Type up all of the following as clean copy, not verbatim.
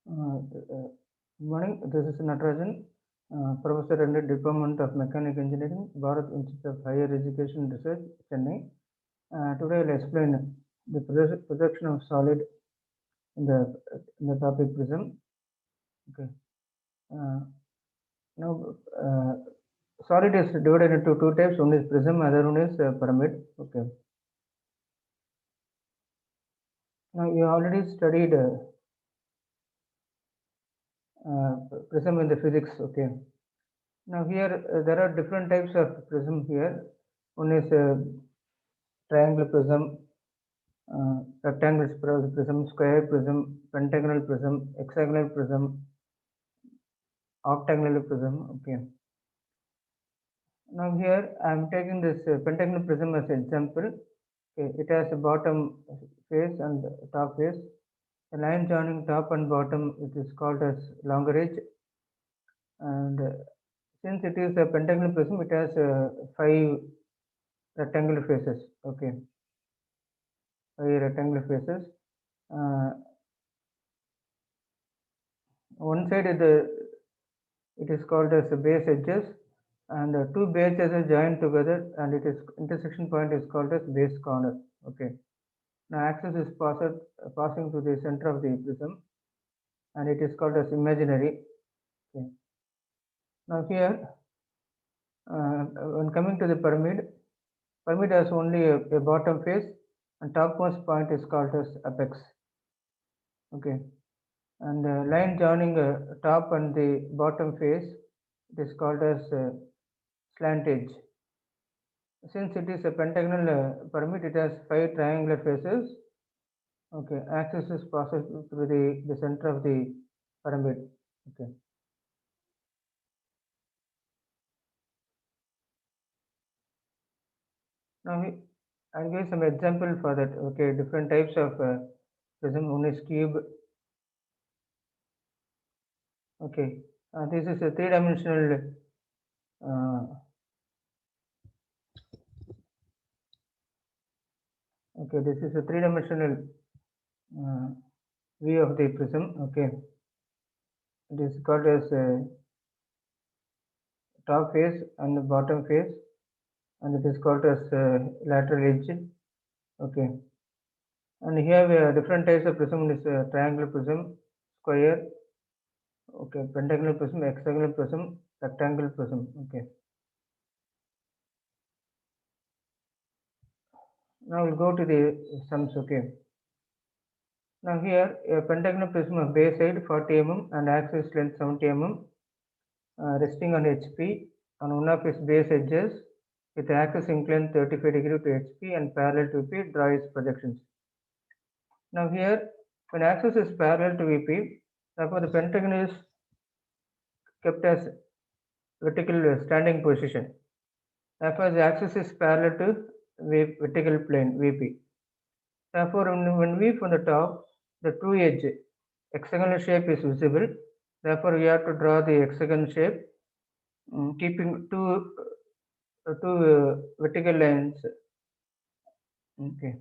Good morning. This is Natarajan, Professor in the Department of Mechanical Engineering, Bharat Institute of Higher Education Research, Chennai. Today I will explain the projection of solid in the topic prism. Okay. Now, solid is divided into two types. One is prism, other one is pyramid. Okay. Now you already studied prism in the physics. Okay. Now here there are different types of prism here. One is triangle prism, rectangle prism, square prism, pentagonal prism, hexagonal prism, octagonal prism. Okay. Now here I am taking this pentagonal prism as an example. Okay. It has a bottom face and top face. The line joining top and bottom, it is called as longeridge. And since it is a pentagonal prism, it has 5 rectangular faces. Okay. 5 rectangular faces. One side it is called as base edges, and two base edges joined together, and it is intersection point is called as base corner. Okay. Now axis is passing to the center of the prism, and it is called as imaginary. Okay. Now here, when coming to the pyramid has only a bottom face, and topmost point is called as apex. Okay. And line joining top and the bottom face, it is called as slant edge. Since it is a pentagonal pyramid, it has 5 triangular faces. Okay, axis is passes through the center of the pyramid. Okay. Now I'll give some example for that. Okay, different types of prism. One is cube. Okay, this is a 3-dimensional okay, this is a 3-dimensional view of the prism. Okay, it is called as top face and the bottom face, and it is called as lateral edge. Okay, and here we have different types of prism. Is triangular prism, square, okay, pentagonal prism, hexagonal prism, rectangular prism. Okay. Now we'll go to the sums. Okay. Now here a pentagonal prism of base side 40 mm and axis length 70 mm, resting on HP on one of its base edges with axis inclined 35 degree to HP and parallel to VP. Draw its projections. Now here, when axis is parallel to VP, therefore the pentagon is kept as vertical standing position. Therefore the axis is parallel to vertical plane VP. Therefore when we from the top, the true edge hexagonal shape is visible. Therefore we have to draw the hexagon shape, keeping two vertical lines. Okay.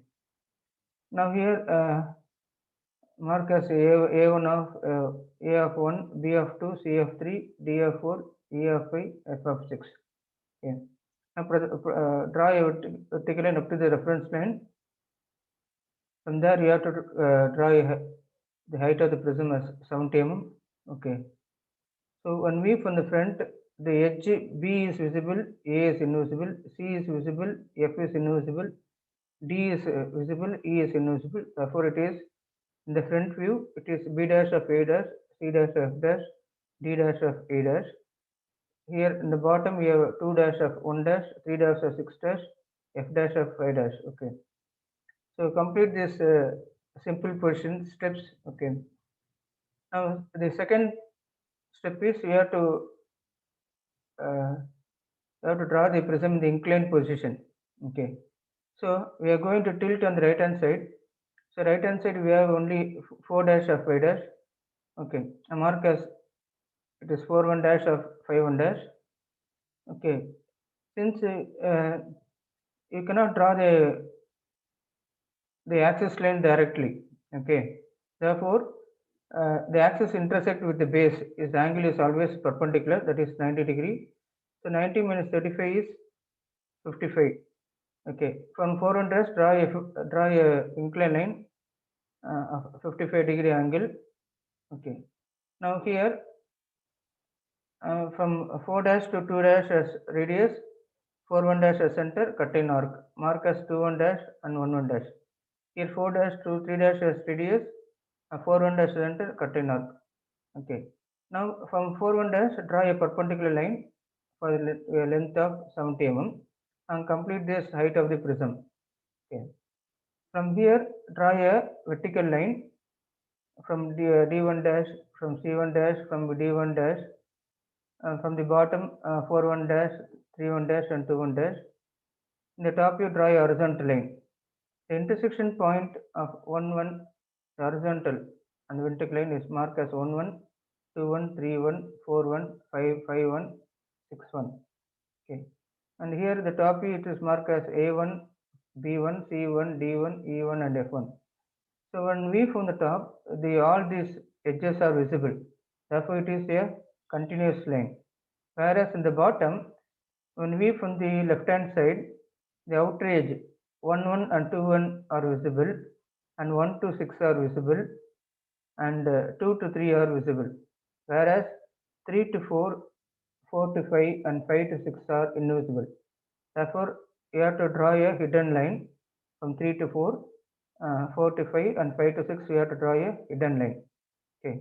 Now here mark as A1 of A of 1, B of 2, C of 3, D of 4, E of 5, F of 6. Okay. Now draw a vertical line up to the reference line. From there you have to draw the height of the prism as 70 mm. Okay. So when we from the front, the edge B is visible, A is invisible, C is visible, F is invisible, D is visible, E is invisible. Therefore it is in the front view, it is B dash of A dash, C dash of F dash, D dash of A dash. Here in the bottom, we have 2 dash of 1 dash, 3 dash of 6 dash, F dash of 5 dash. Okay. So complete this simple position steps. Okay. Now the second step is you have to draw the prism in the inclined position. Okay. So we are going to tilt on the right hand side. So right hand side we have only 4 dash of 5 dash. Okay. I mark as it is 4 1 dash of 5 1 dash. Okay. Since you cannot draw the axis line directly. Okay. Therefore the axis intersect with the base is angle is always perpendicular, that is 90 degree. So 90 minus 35 is 55. Okay, from 400 draw a inclined line of 55 degree angle. Okay, now here from 4 dash to 2 dash as radius, 4 1 dash as center, cut in arc, mark as 2 1 dash and 1 1 dash. Here 4 dash to 3 dash as radius, 4 1 dash center, cut in arc. Okay, now from 4 1 dash draw a perpendicular line for the length of 70 mm and complete this height of the prism. Okay, from here draw a vertical line from D1 dash, from C1 dash, from D1 dash, from the bottom 4 1 dash, 3 1 dash and 2 1 dash. In the top you draw a horizontal line. The intersection point of 1 1, the horizontal and vertical line is marked as 1 1, 2 1, 3 1, 4 1, 5 5 1, 6 1. Okay, and here the top view it is marked as A1, B1, C1, D1, E1 and F1. So when we from the top, all these edges are visible. Therefore, it is a continuous line. Whereas in the bottom, when we from the left hand side, the outer edge 1 1 and 2 1 are visible, and 1 to 6 are visible, and 2 to 3 are visible. Whereas 3 to 4, 4 to 5, and 5 to 6 are invisible. Therefore, you have to draw a hidden line from 3 to 4. 4 to 5 and 5 to 6 we have to draw a hidden line. Okay,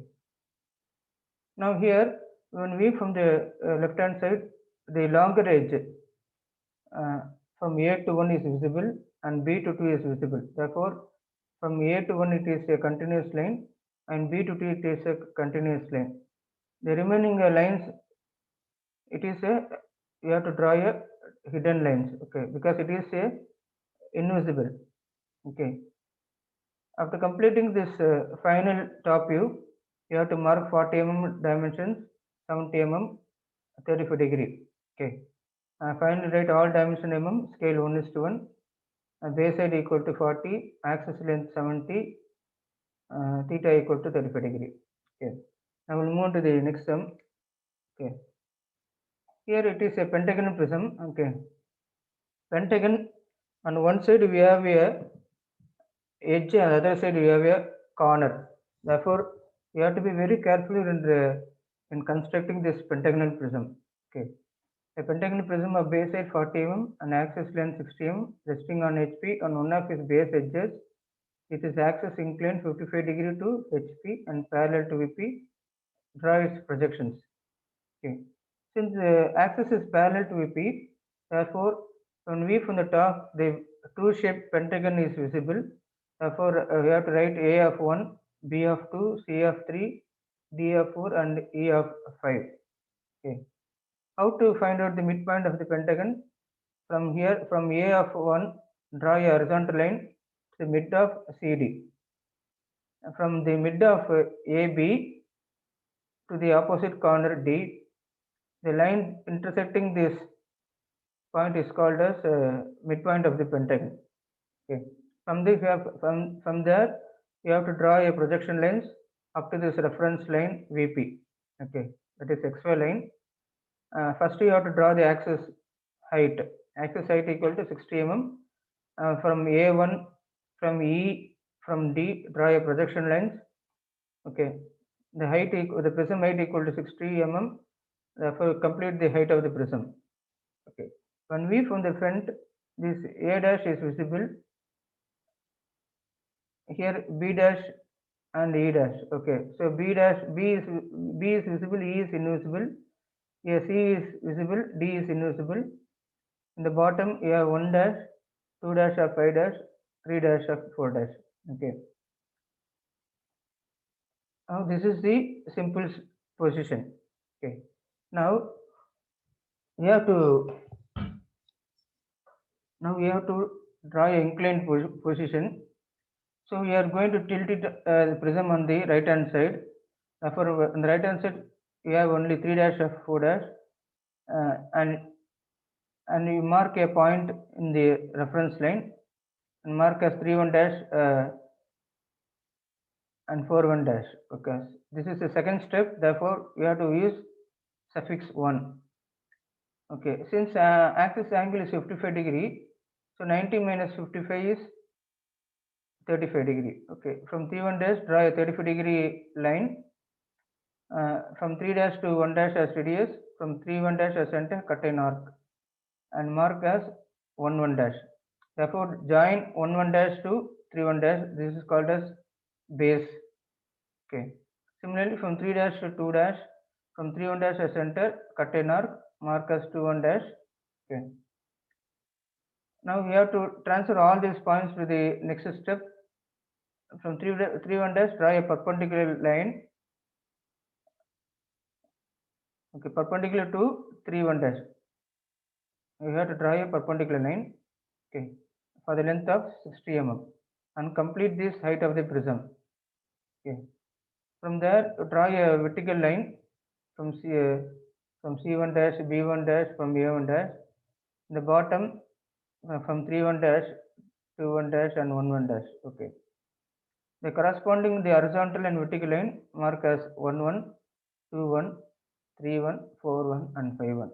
now here when we from the left hand side, the longer edge from A to 1 is visible and B to 2 is visible. Therefore, from A to 1 it is a continuous line and B to 2 it is a continuous line. The remaining lines, it is a, you have to draw a hidden lines. Okay, because it is a invisible. Okay, after completing this final top view, you have to mark 40 mm dimensions, 70 mm, 35 degree. Okay. Finally, write all dimension mm, scale 1:1, base side equal to 40, axis length 70, theta equal to 35 degree. Okay. Now we'll move to the next sum. Okay. Here it is a pentagonal prism. Okay. Pentagon, on one side we have a edge, and the other side we have a corner. Therefore, you have to be very careful in constructing this pentagonal prism. Okay, a pentagonal prism of base side 40 mm and axis length 60 mm, resting on HP on one of its base edges, with its axis inclined 55 degree to HP and parallel to VP. Draw its projections. Okay, since the axis is parallel to VP, therefore, when we from the top, the two-shaped pentagon is visible. Therefore, we have to write A of 1, B of 2, C of 3, D of 4, and E of 5. Okay. How to find out the midpoint of the pentagon? From here, from A of 1, draw a horizontal line to the mid of CD. From the mid of AB to the opposite corner D, the line intersecting this point is called as midpoint of the pentagon. Okay. From this, from there, you have to draw a projection lines up to this reference line VP. Okay, that is XY line. First, you have to draw the axis height. Axis height equal to 60 mm. From A1, from E, from D, draw a projection lines. Okay, the height the prism height equal to 60 mm. Therefore, complete the height of the prism. Okay, when we from the front, this A dash is visible. Here B dash and E dash. Okay, so B is visible, E is invisible. Here C is visible, D is invisible. In the bottom, you have 1 dash, 2 dash of 5 dash, 3 dash of 4 dash. Okay. Now this is the simple position. Okay. Now we have to draw an inclined position. So we are going to tilt it the prism on the right hand side. Therefore, on the right hand side, we have only 3 dash of 4 dash, and you mark a point in the reference line and mark as 3 1 dash and 4 1 dash, because this is the second step, therefore we have to use suffix 1. Okay, since axis angle is 55 degree, so 90 minus 55 is 35 degree. Okay, from 3 1 dash draw a 35 degree line. From 3 dash to 1 dash as radius, from 3 1 dash as center, cut an arc and mark as 1 1 dash. Therefore, join 1 1 dash to 3 1 dash. This is called as base. Okay. Similarly, from 3 dash to 2 dash, from 3 1 dash as center, cut an arc, mark as 2 1 dash. Okay. Now we have to transfer all these points to the next step. From 3 1 dash, draw a perpendicular line. Okay, perpendicular to 3 1 dash. We have to draw a perpendicular line. Okay, for the length of 60 mm and complete this height of the prism. Okay, from there draw a vertical line from C1 dash, B1 dash, from A1 dash. In the bottom from 3 1 dash, 2 1 dash and 1 1 dash. Okay, the corresponding the horizontal and vertical line mark as 1 1, 2 1, 3 1, 4 1 and 5 1.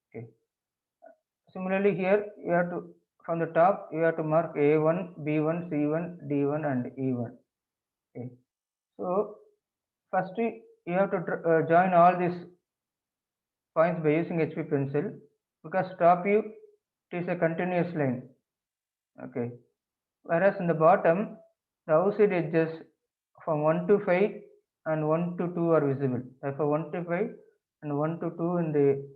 Okay, similarly here you have to, from the top you have to mark A1, B1, C1, D1 and E1. Okay, so first you have to join all these points by using HP pencil, because top view it is a continuous line. Okay, whereas in the bottom the outside edges from 1 to 5 and 1 to 2 are visible. Therefore 1 to 5 and 1 to 2 in the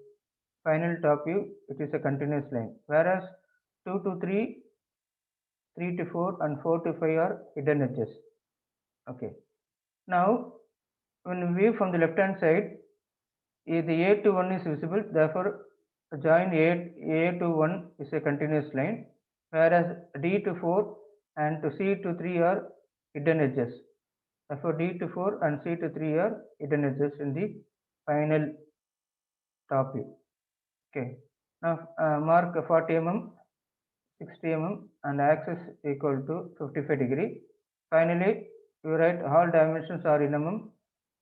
final top view it is a continuous line, whereas 2 to 3, 3 to 4 and 4 to 5 are hidden edges. Okay, now when we view from the left hand side, the A to 1 is visible, therefore join A to 1 is a continuous line, whereas D to 4 and to C to 3 are hidden edges. Therefore D to 4 and C to 3 are hidden edges in the final top view. Okay, now mark 40 mm, 60 mm and axis equal to 55 degree. Finally, you write all dimensions are in mm,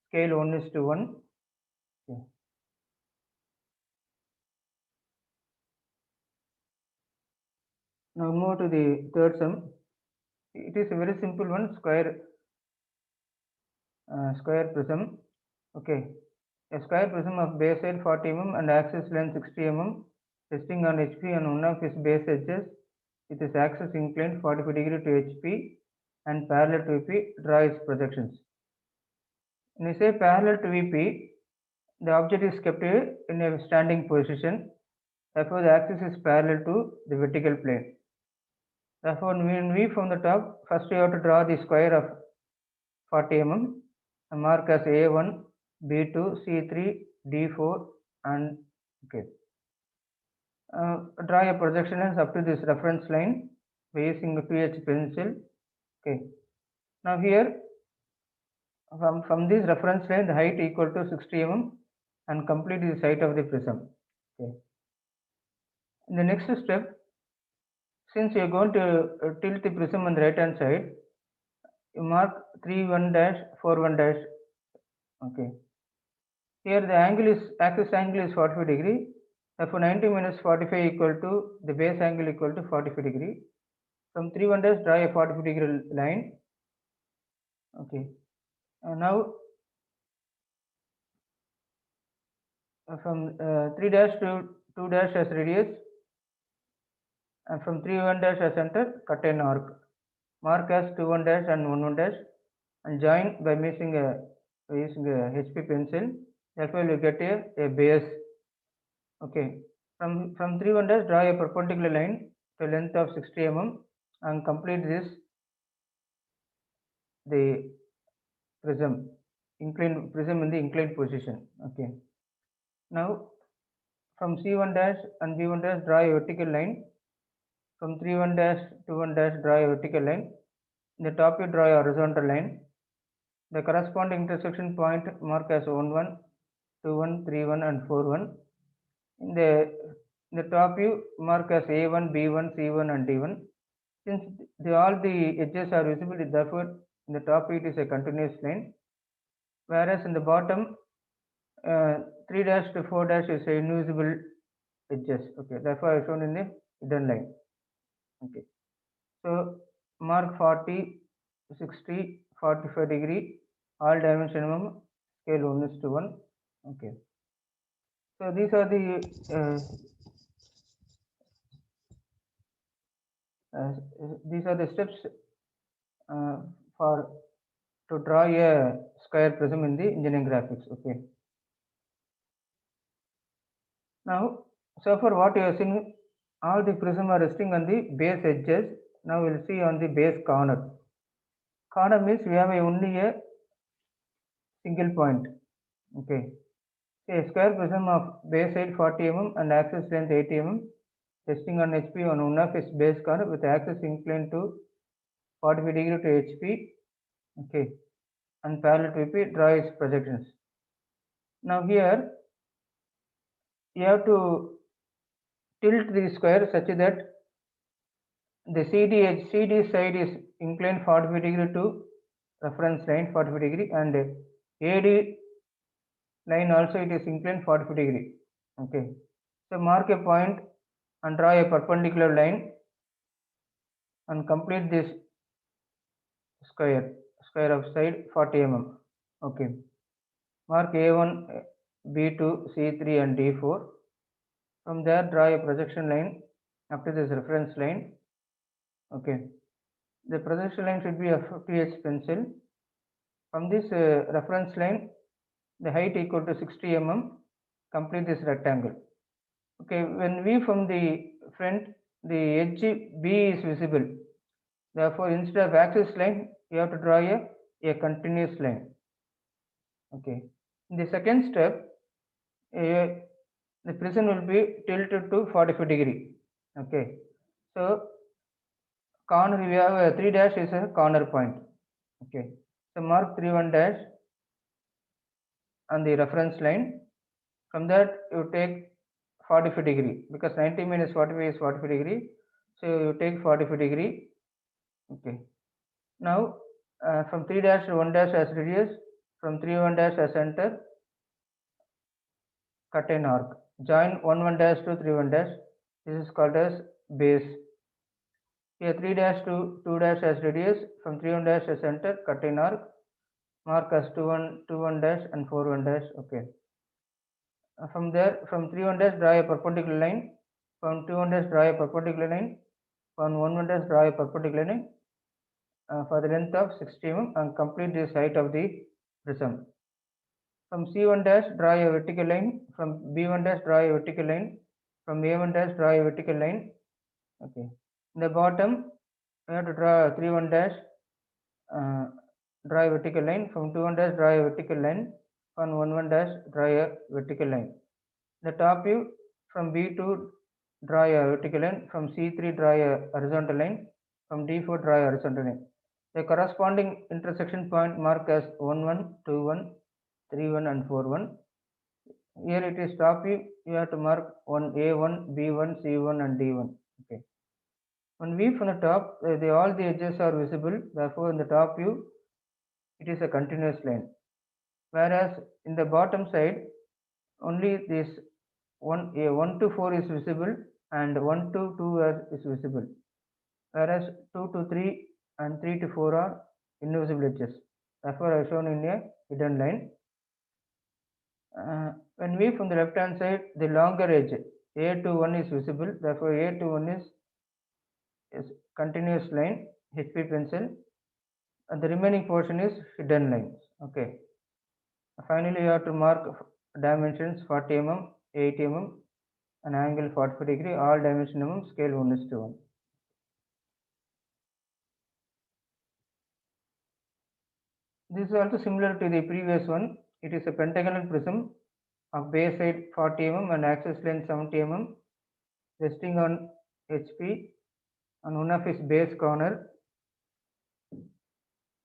scale 1:1. Okay. Now move to the third sum. It is a very simple one, square prism. Okay, a square prism of base side 40 mm and axis length 60 mm, resting on HP on one of its base edges, with its axis inclined 45 degree to HP and parallel to VP. Draw its projections. When you say parallel to VP, the object is kept in a standing position. Therefore, the axis is parallel to the vertical plane. Therefore, when we from the top, first you have to draw the square of 40 mm and mark as A1, B2, C3, D4 and okay. Draw a projection lines up to this reference line by using a 2H pencil. Okay. Now here from this reference line the height equal to 60 mm and complete the height of the prism. Okay. In the next step, since you are going to tilt the prism on the right hand side, you mark 3 1 dash, 4 1 dash. Okay. Here the angle is axis angle is 45 degree. Therefore 90 minus 45 equal to the base angle equal to 45 degree. From 3 1 dash draw a 45 degree line. Okay. Now from 3 dash to 2 dash as radius, and from 3 1 dash as center, cut an arc. Mark as 2 1 dash and 1 1 dash and join by using a HP pencil. Therefore you get a base. Okay. From 3 1 dash draw a perpendicular line to length of 60 mm and complete this the prism in the inclined position. Okay. Now from C1 dash and B1 dash draw a vertical line. From 3 1 dash to 1 dash draw a vertical line. In the top you draw a horizontal line. The corresponding intersection point mark as 1 1, 2 1, 3 1 and 4 1. In the top view mark as A1, B1, C1 and D1. Since all the edges are visible, therefore In the top it is a continuous line, whereas in the bottom 3 dash to 4 dash is a invisible edges. Okay, therefore I shown in the hidden line. Okay, so mark 40, 60, 45 degree, all dimension minimum, scale 1:1. Okay, so these are the steps for to draw a square prism in the engineering graphics. Okay, now so far what you have seen, all the prism are resting on the base edges. Now we'll see on the base corner. Corner means we have only a single point. Okay, a square prism of base height 40 mm and axis length 80 mm, resting on HP on one of its base corner with axis inclined to 45 degree to HP. Okay, and parallel to VP, draw its projections. Now here you have to tilt the square such that the CD side is inclined 45 degree to reference line 45 degree, and AD line also it is inclined 45 degree. Okay, so mark a point and draw a perpendicular line and complete this square of side 40 mm. Okay, mark A1, B2, C3 and D4. From there draw a projection line up to this reference line. Okay, the projection line should be a 50H pencil. From this reference line, the height equal to 60 mm, complete this rectangle. Okay, when we from the front, the edge B is visible. Therefore, instead of axis line, you have to draw a continuous line. Okay, in the second step, the prism will be tilted to 45 degree. Okay, so corner we have a 3 dash is a corner point. Okay, so mark 3 1 dash on the reference line. From that you take 45 degree, because 90 minus 45 is 45 degree, so you take 45 degree. Okay, now from 3 dash to 1 dash as radius, from 3 1 dash as center, cut an arc, join 1 1 dash to 3 1 dash. This is called as base. Here 3 dash to 2 dash as radius, from 3 1 dash as center, cut an arc, mark as 2 1 dash and 4 1 dash. Okay, from there, from 3 1 dash draw a perpendicular line, from 2 1 dash draw a perpendicular line, from 1 1 dash draw a perpendicular line for the length of 60 mm and complete this height of the prism. From C1 dash draw a vertical line, from B1 dash draw a vertical line, from A1 dash draw a vertical line. Okay, in the bottom we have to draw 3 1 dash, draw a vertical line, from 2 1 dash draw a vertical line, from 1 1 dash draw a vertical line. The top view, from B2 draw a vertical line, from C3 draw a horizontal line, from D4 draw a horizontal line. The corresponding intersection point mark as 1 1, 2 1, 3 1 and 4 1. Here it is top view, you have to mark A1, B1, C1 and D1. Okay. When view from the top, all the edges are visible, therefore in the top view it is a continuous line. Whereas in the bottom side, only this 1 to 4 is visible and 1 to 2 is visible, whereas 2 to 3 and 3 to 4 are invisible edges. Therefore, I have shown in a hidden line. When we from the left hand side, the longer edge A to 1 is visible. Therefore, A to 1 is continuous line, HP pencil, and the remaining portion is hidden lines. Okay. Finally, you have to mark dimensions 40 mm, 80 mm, an angle 45 degree, all dimension mm, scale 1:1. This is also similar to the previous one. It is a pentagonal prism of base height 40 mm and axis length 70 mm, resting on HP on one of its base corner,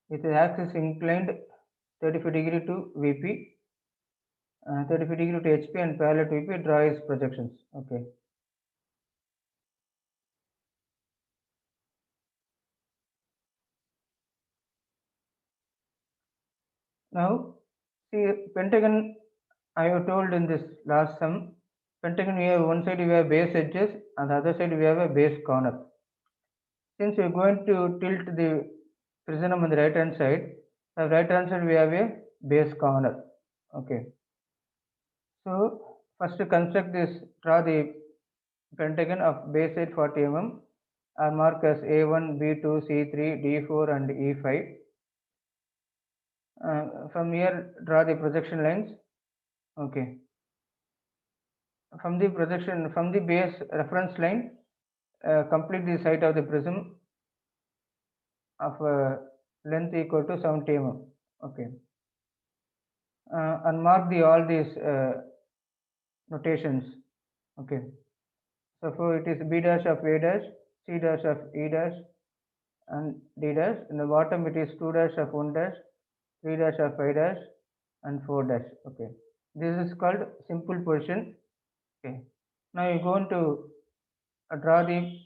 with the axis inclined 35 degree to VP, 35 degree to HP and parallel to VP, draw its projections. Okay. Now see pentagon, I have told in this last sum, pentagon we have one side we have base edges and the other side we have a base corner. Since we are going to tilt the prism on the right hand side, the right hand side we have a base corner. Okay. So first to construct this, draw the pentagon of base side 40 mm are marked as A1, B2, C3, D4 and E5. From here draw the projection lines. Okay. From the projection, from the base reference line, complete the site of the prism of length equal to 70 mm. Okay. And mark the all these notations. Okay. So for it is B dash of A dash, C dash of E dash and D dash. In the bottom it is 2 dash of 1 dash, 3 dash of 5 dash and 4 dash. Okay. This is called simple position. Okay. Now you are going to draw the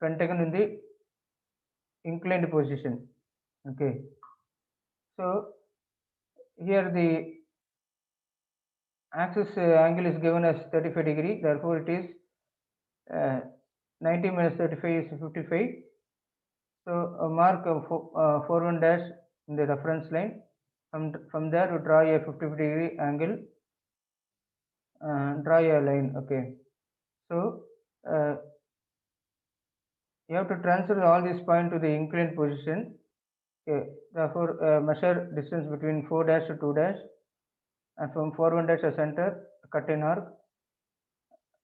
pentagon in the inclined position. Okay. So here the axis angle is given as 35 degree, therefore it is 90 minus 35 is 55. So mark 41 dash in the reference line. From there you draw a 55 degree angle, draw a line. Okay. So you have to transfer all these points to the inclined position. Okay. Therefore measure distance between 4 dash to 2 dash, and from 41 dash a center, cut an arc,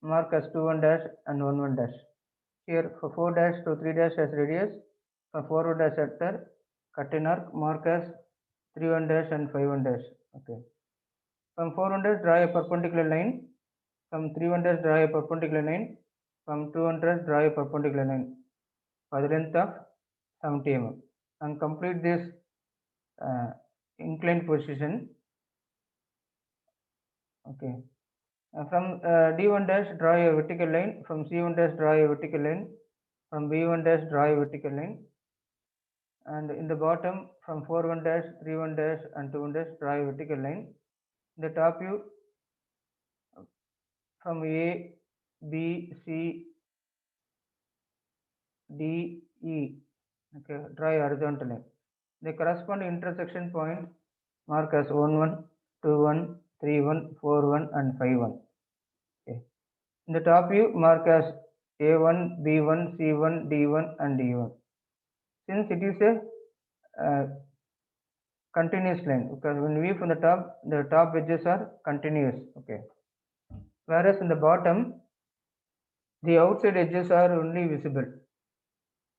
mark as 21 dash and 11 dash. Here for 4 dash to 3 dash as radius, from 41 dash center, cut an arc, mark as 31 dash and 51 dash. Okay. From 41 dash draw a perpendicular line. From 31 dash draw a perpendicular line. From 200 dash draw a perpendicular line for the length of 70 mm. And complete this inclined position. Okay. From D1 dash draw a vertical line. From C1 dash draw a vertical line. From B1 dash draw a vertical line. And in the bottom from 41 dash, 31 dash and 2 dash draw a vertical line. In the top view from A, B, C, D, E. Okay, draw a horizontal line. The corresponding intersection point mark as 1, 1, 2, 1, 3, 1, 4, 1 and 5, 1. Okay. In the top view mark as A1, B1, C1, D1 and D1. Since it is a continuous line, because when we view from the top edges are continuous. Okay. Whereas in the bottom, the outside edges are only visible.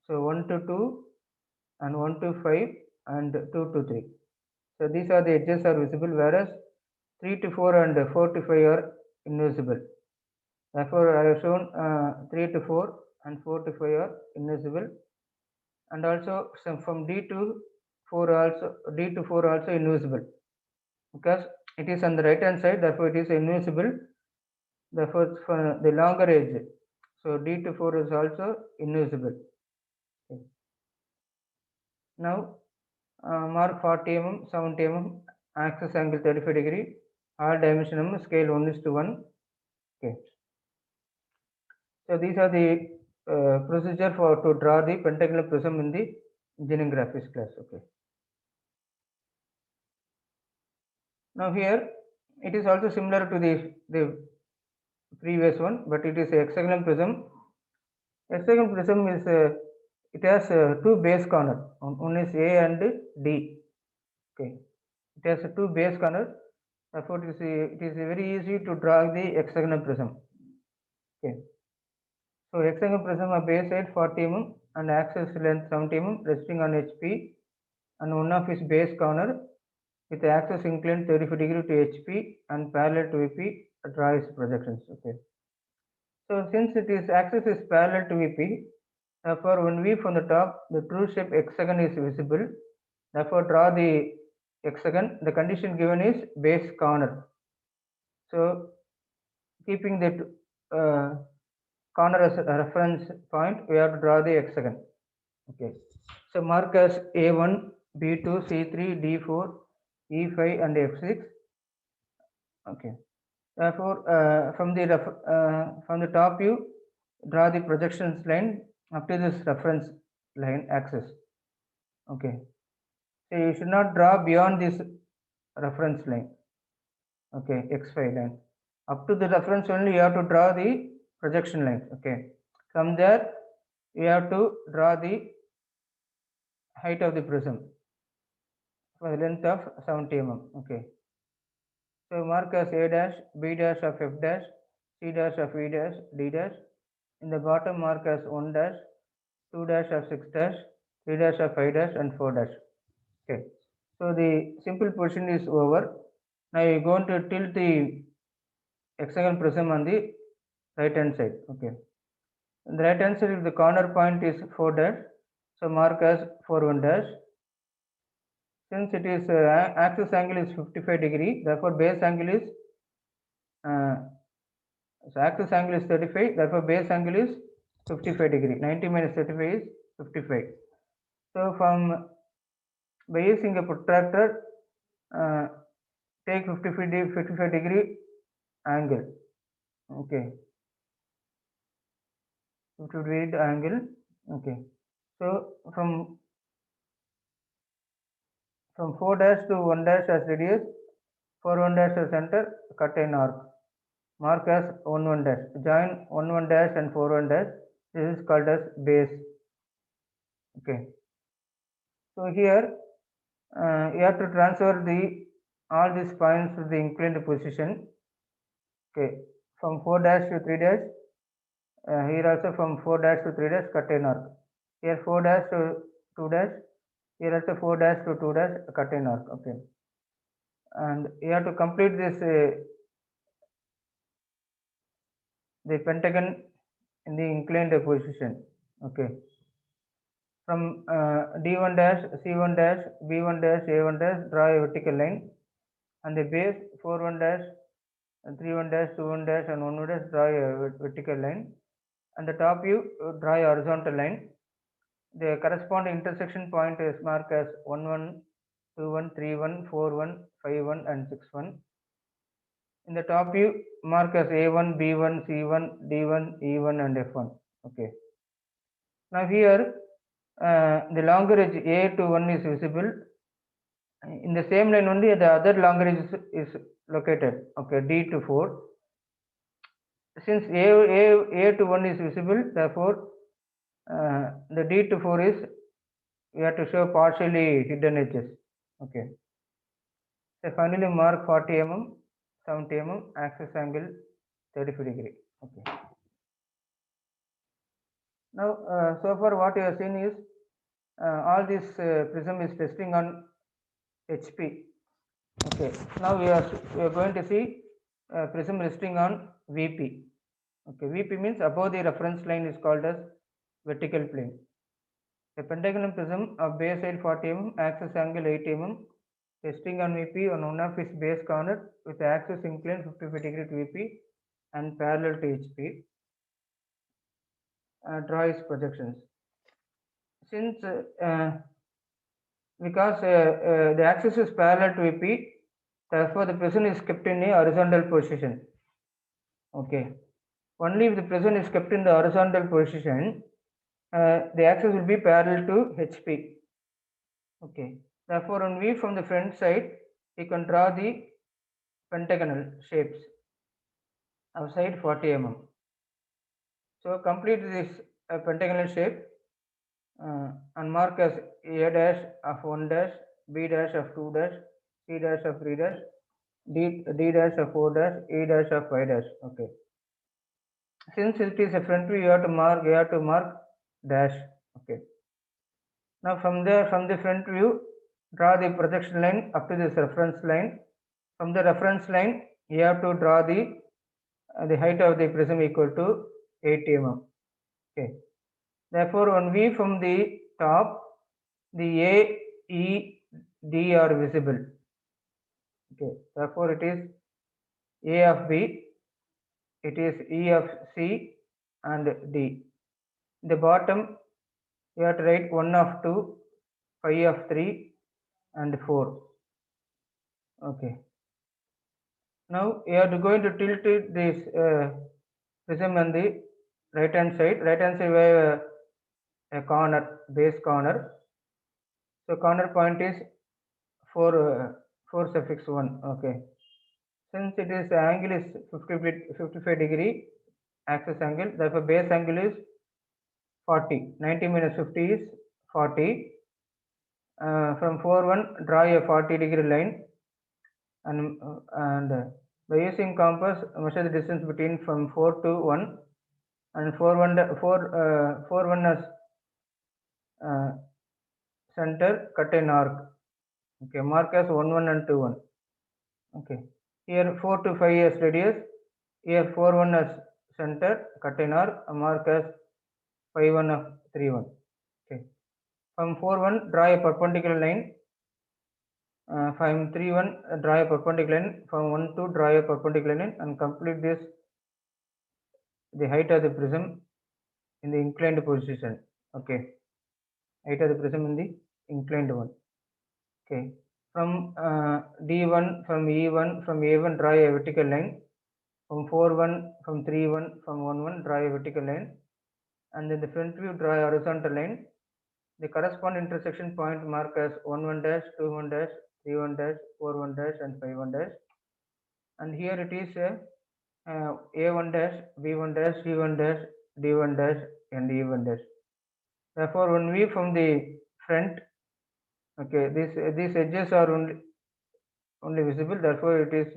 So 1 to 2 and 1 to 5 and 2 to 3. So these are the edges are visible, whereas 3 to 4 and 4 to 5 are invisible. Therefore, I have shown 3 to 4 and 4 to 5 are invisible, and also from D to 4 also invisible, because it is on the right hand side. Therefore, it is invisible. Therefore, for the longer edge, so D to 4 is also invisible. Okay. Now mark 40 mm, 70 mm, axis angle 35 degree, all dimension scale 1:1. Okay. So these are the procedure for to draw the pentagonal prism in the engineering graphics class. Okay. Now here it is also similar to the previous one, but it is a hexagonal prism. Hexagonal prism is it has two base corners. One is A and D. Okay. It has two base corners. Therefore, it is very easy to draw the hexagonal prism. Okay. So hexagonal prism of base height 40 mm and axis length 70 mm resting on HP, and one of its base corner with the axis inclined 35 degree to HP and parallel to VP, draw its projections. Okay. So since it is axis is parallel to VP, therefore when we from the top, the true shape hexagon is visible. Therefore draw the hexagon. The condition given is base corner. So keeping that corner as a reference point, we have to draw the hexagon. Okay. So mark as A1, B2, C3, D4 E5 and F6. Okay. Therefore, from the top view, draw the projections line up to this reference line axis. Okay. So you should not draw beyond this reference line. Okay, X5 line. Up to the reference only you have to draw the projection line. Okay. From there, you have to draw the height of the prism for the length of 70 mm. Okay. So mark as A dash, B dash of F dash, C dash of E dash, D dash. In the bottom mark as 1 dash, 2 dash of 6 dash, 3 dash of 5 dash and 4 dash. Okay. So the simple portion is over. Now you are going to tilt the hexagon prism on the right hand side. Okay. On the right hand side, if the corner point is 4 dash, so mark as 4 1 dash. Since it is axis angle is 55 degree, therefore base angle is so axis angle is 35, therefore base angle is 55 degree. 90 minus 35 is 55. So by using a protractor, take 55 degree angle. Okay. 55 degree angle. Okay. So from 4 dash to 1 dash as radius, 4 1 dash as center, cut an arc. Mark as 1 1 dash. Join 1 1 dash and 4 1 dash. This is called as base. Okay. So here you have to transfer all these points to the inclined position. Okay. From 4 dash to 3 dash. Here also from 4 dash to 3 dash, cut an arc. Here 4 dash to 2 dash. Here also 4 dash to 2 dash, cut an arc. Okay. And you have to complete this the pentagon in the inclined position. Okay. From D1 dash, C1 dash, B1 dash, A1 dash, draw a vertical line. And the base 4 1 dash, 3 1 dash, 2 1 dash, and 1 1 dash, draw a vertical line. And the top view, draw a horizontal line. The corresponding intersection point is marked as 1 1, 2 1, 3 1, 4 1, 5 1, and 6 1. In the top view, mark as A1, B1, C1, D1, E1, and F1. Okay. Now here, the longer edge A to 1 is visible. In the same line only, the other longer edge is located. Okay, D to 4. Since A to 1 is visible, therefore, the D to 4 is, we have to show partially hidden edges. Okay. So finally, mark 40 mm, 70 mm, axis angle 35 degree. Okay. Now, so far what you have seen is all this prism is resting on HP. Okay. Now we are going to see prism resting on VP. Okay. VP means above the reference line is called as vertical plane. A pentagonal prism of base side 40 mm, axis angle 80 mm, resting on VP on one of its base corner with axis inclined 55 degree to VP and parallel to HP. Draw its projections. Since because the axis is parallel to VP, therefore the prism is kept in a horizontal position. Okay. Only if the prism is kept in the horizontal position, the axis will be parallel to HP. Okay. Therefore, on view from the front side, you can draw the pentagonal shapes of side 40 mm. So complete this pentagonal shape and mark as A dash of 1 dash, B dash of 2 dash, C dash of 3 dash, D dash of 4 dash, E dash of 5 dash. Okay. Since it is a front view, you have to mark dash. Okay. Now from the front view, draw the projection line up to this reference line. From the reference line, you have to draw the height of the prism equal to 8 mm. Okay. Therefore, on view from the top, the A, E, D are visible. Okay. Therefore, it is A of B, it is E of C, and D. In the bottom, you have to write 1 of 2, 5 of 3, and 4. Okay. Now you are going to tilt this prism on the right hand side. Right hand side we have a corner, base corner. So corner point is 4 suffix 1. Okay. Since it is angle is 55 degree axis angle, therefore base angle is 40. 90 minus 50 is 40. From 4 1 draw a 40-degree line, and by using compass measure the distance between from 4 to 1, and 4 1 as center, cut an arc. Okay, mark as 1 1 and 2 1. Okay, here 4 to 5 as radius, here 4 1 as center, cut an arc, mark as 5 1 of 3 1. Okay, from 4 1 draw a perpendicular line. From 3 1 draw a perpendicular line. From 1 2 draw a perpendicular line, and complete this the height of the prism in the inclined position. Okay, height of the prism in the inclined one. Okay, from D1, from E1, from A1 draw a vertical line. From 4 1, from 3 1, from 1 1 draw a vertical line, and in the front view draw a horizontal line. The corresponding intersection point mark as 1 1 dash, 2 1 dash, 3 1 dash, 4 1 dash, and 5 1 dash. And here it is A1 dash, B1 dash, C1 dash, D1 dash, and E1 dash. Therefore, when we from the front, okay, these edges are only visible. Therefore, it is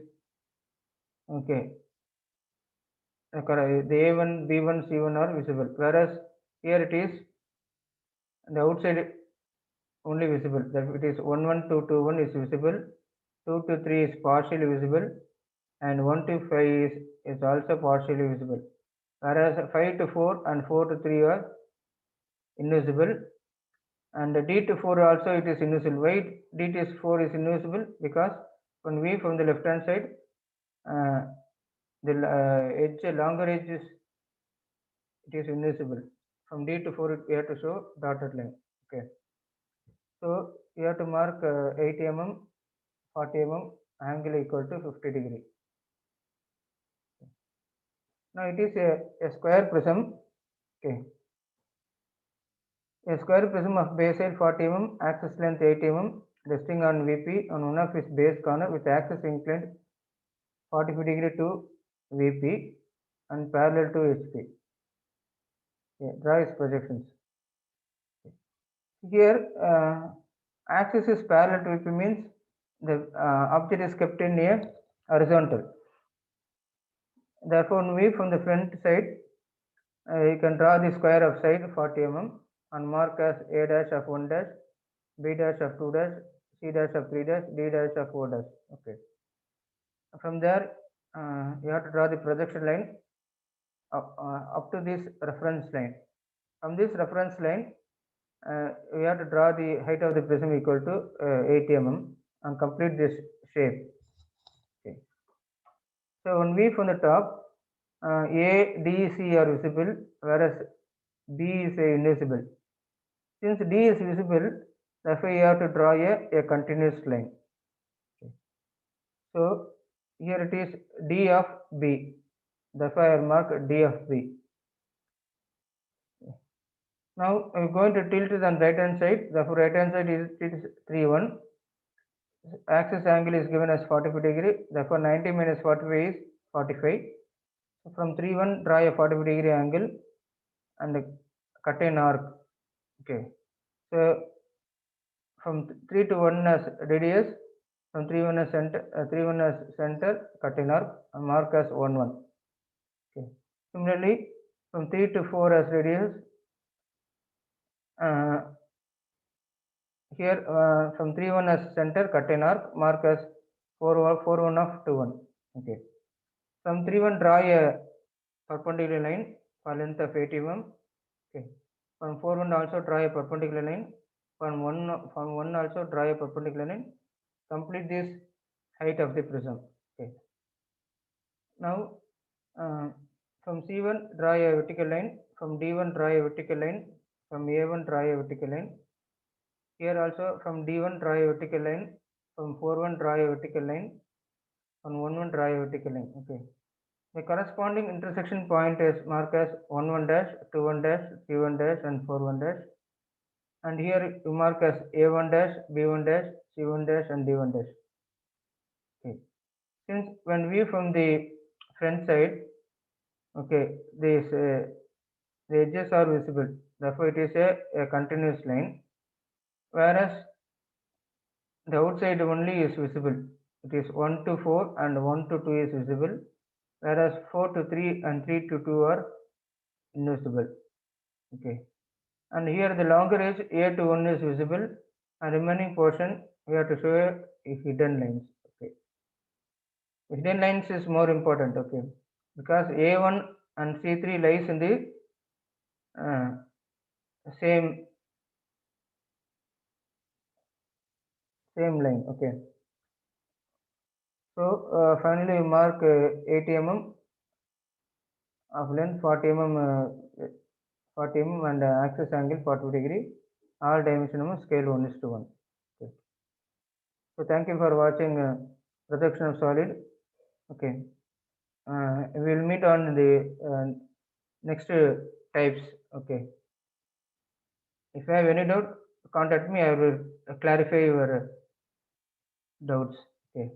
okay. The A1, B1, C1 are visible, whereas here it is the outside only visible. That it is 1 1 2 2 1 is visible, 2 to 3 is partially visible, and 1 to 5 is also partially visible. Whereas 5 to 4 and 4 to 3 are invisible, and D to 4 also it is invisible. Why D to 4 is invisible? Because when we from the left hand side, the edge, longer edge is it is invisible. From D to 4 we have to show dotted line. Okay, so you have to mark 80 mm, 40 mm angle equal to 50 degree. Now it is a square prism. Okay, a square prism of base side 40 mm, axis length 80 mm, resting on VP on one of its base corner with axis inclined 45 degree to VP and parallel to HP. Okay, draw its projections. Here, axis is parallel to VP means the object is kept in a horizontal. Therefore, when we from the front side, you can draw the square of side 40 mm and mark as A dash of 1 dash, B dash of 2 dash, C dash of 3 dash, D dash of 4 dash. Okay. From there, you have to draw the projection line up to this reference line. From this reference line, we have to draw the height of the prism equal to 80 mm and complete this shape. Okay. So when we from the top, A, D, C are visible, whereas B is invisible. Since D is visible, therefore you have to draw a continuous line. Okay. So here it is D of B. Therefore I will mark D of B. Now I am going to tilt it on right hand side. Therefore right hand side is 3 1. Axis angle is given as 45 degree. Therefore 90 minus 45 is 45. So from 3 1 draw a 45 degree angle and cut an arc. Okay. So from 3 to 1 as radius, from 3 1 as center, cut an arc and mark as 1 1. Okay. Similarly, from 3 to 4 as radius, here from 3 1 as center, cut an arc, mark as 4 1 of 2 1. Okay. From 3 1 draw a perpendicular line for length of 80 mm. Okay. From 4 1 also draw a perpendicular line. From 1 also draw a perpendicular line. Complete this height of the prism. Okay. Now from C1 draw a vertical line. From D1 draw a vertical line. From A1 draw a vertical line. Here also from D1 draw a vertical line. from 4 1 draw a vertical line, on 1 1 draw a vertical line. Okay, the corresponding intersection point is marked as 1 1 dash, 2 1 dash, 3 1 dash, and 4 1 dash, and here you mark as A1 dash, B1 dash, C1 dash, and D1 dash. Okay, since when view from the front side, okay, these the edges are visible, therefore it is a continuous line, whereas the outside only is visible. It is 1 to 4 and 1 to 2 is visible, whereas 4 to 3 and 3 to 2 are invisible. Okay, and here the longer edge A to 1 is visible, and remaining portion we have to show a hidden lines. Okay, hidden lines is more important. Okay, because A1 and C3 lies in the same line. Okay, so finally we mark 80 mm of length, 40 mm 40 mm and axis angle 45 degree, all dimension scale 1:1. Okay. So thank you for watching projection of solid. Okay, we will meet on the next types. Okay, if you have any doubt, contact me. I will clarify your doubts. Okay.